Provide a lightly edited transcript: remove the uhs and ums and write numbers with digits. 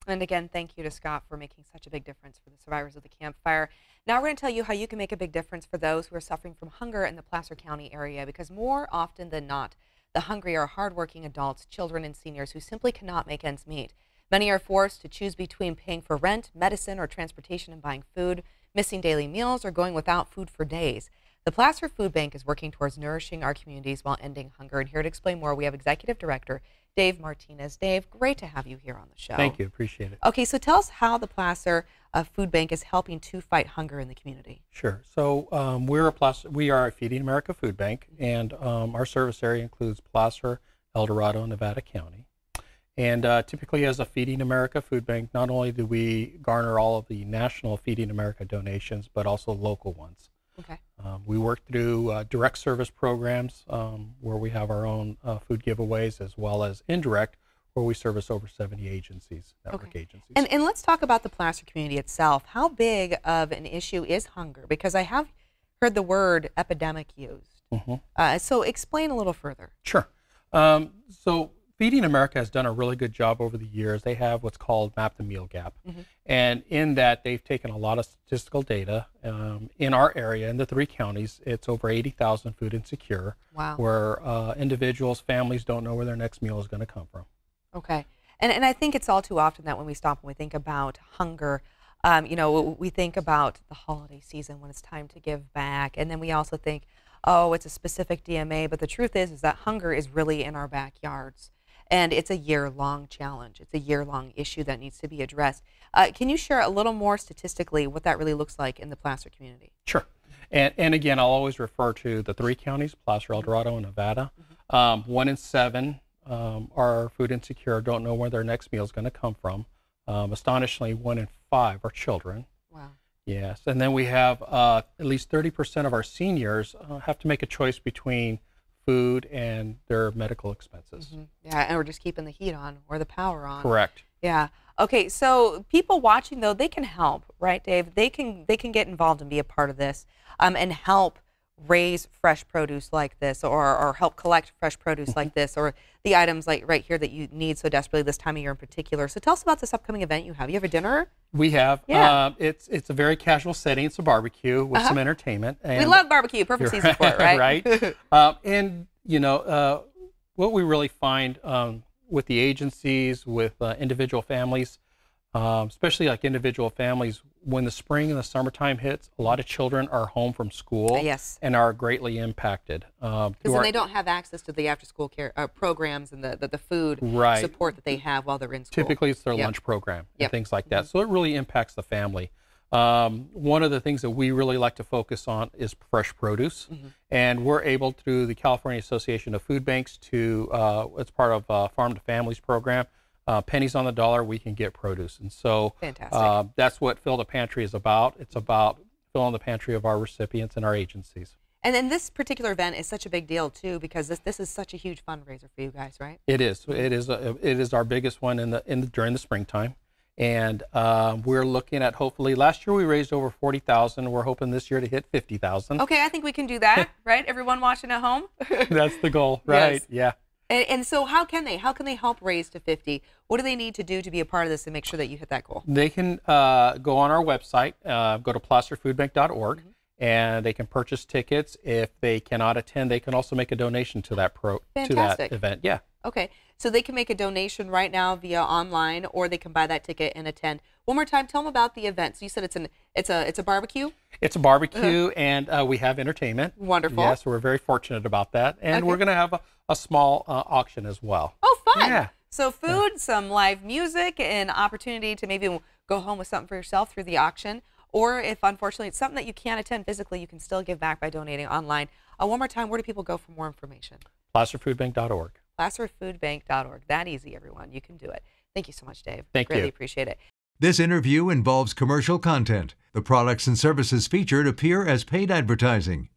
And again, thank you to Scott for making such a big difference for the survivors of the campfire. Now we're going to tell you how you can make a big difference for those who are suffering from hunger in the Placer County area, because more often than not, the hungry are hardworking adults, children, and seniors who simply cannot make ends meet. Many are forced to choose between paying for rent, medicine, or transportation and buying food, missing daily meals, or going without food for days. The Placer Food Bank is working towards nourishing our communities while ending hunger. And here to explain more, we have Executive Director Dave Martinez. Dave, great to have you here on the show. Thank you. Appreciate it. Okay, so tell us how the Placer Food Bank is helping to fight hunger in the community. Sure. So we are a Feeding America food bank, and our service area includes Placer, El Dorado, and Nevada County. And typically as a Feeding America food bank, not only do we garner all of the national Feeding America donations, but also local ones. Okay. We work through direct service programs where we have our own food giveaways, as well as indirect, where we service over 70 agencies, network agencies. And let's talk about the Placer community itself. How big of an issue is hunger? Because I have heard the word epidemic used. So explain a little further. Sure. So Feeding America has done a really good job over the years. They have what's called Map the Meal Gap. And in that, they've taken a lot of statistical data. In our area, in the 3 counties, it's over 80,000 food insecure, where individuals, families don't know where their next meal is going to come from. Okay. And I think it's all too often that when we stop and we think about hunger, you know, we think about the holiday season when it's time to give back. And then we also think, oh, it's a specific DMA. But the truth is that hunger is really in our backyards. And it's a year-long challenge. It's a year-long issue that needs to be addressed. Can you share a little more statistically what that really looks like in the Placer community? Sure. And again, I'll always refer to the 3 counties, Placer, El Dorado, and Nevada. 1 in 7 are food insecure, don't know where their next meal is going to come from. Astonishingly, 1 in 5 are children. Wow. Yes. And then we have at least 30% of our seniors have to make a choice between food and their medical expenses. Yeah, and we're just keeping the heat on or the power on. Correct. Yeah. Okay, so people watching, though, they can help, right, Dave? They can get involved and be a part of this and help raise fresh produce like this, or help collect fresh produce like this, or the items like right here that you need so desperately this time of year in particular. So tell us about this upcoming event you have. You have a dinner? We have. Yeah. It's a very casual setting. It's a barbecue with some entertainment. And we love barbecue. Perfect season for it, right? Right. And, you know, what we really find with the agencies, with individual families, especially like individual families, when the spring and the summertime hits, a lot of children are home from school and are greatly impacted. Because then they don't have access to the after-school care programs and the food support that they have while they're in school. Typically, it's their lunch program and things like that. So it really impacts the family. One of the things that we really like to focus on is fresh produce. And we're able, through the California Association of Food Banks, to, it's part of Farm to Families program, pennies on the dollar, we can get produce. And so that's what Fill the Pantry is about. It's about filling the pantry of our recipients and our agencies. And then this particular event is such a big deal, too, because this is such a huge fundraiser for you guys, right? It is. It is our biggest one during the springtime. And we're looking at, hopefully, last year we raised over 40,000. We're hoping this year to hit 50,000. Okay, I think we can do that, right? Everyone watching at home? That's the goal, right? Yes. Yeah. And so how can they help raise to 50? What do they need to do to be a part of this and make sure that you hit that goal? They can go on our website, go to placerfoodbank.org, and they can purchase tickets. If they cannot attend, they can also make a donation to that event. Yeah. Okay, so they can make a donation right now via online, or they can buy that ticket and attend. One more time, tell them about the event. So you said it's a barbecue? It's a barbecue, and we have entertainment. Wonderful. Yes, we're very fortunate about that. And we're going to have a small auction as well. Oh, fun. Yeah. So food, some live music, and opportunity to maybe go home with something for yourself through the auction. Or if, unfortunately, it's something that you can't attend physically, you can still give back by donating online. One more time, where do people go for more information? Placerfoodbank.org. Placerfoodbank.org. That easy, everyone. You can do it. Thank you so much, Dave. Thank you. Really appreciate it. This interview involves commercial content. The products and services featured appear as paid advertising.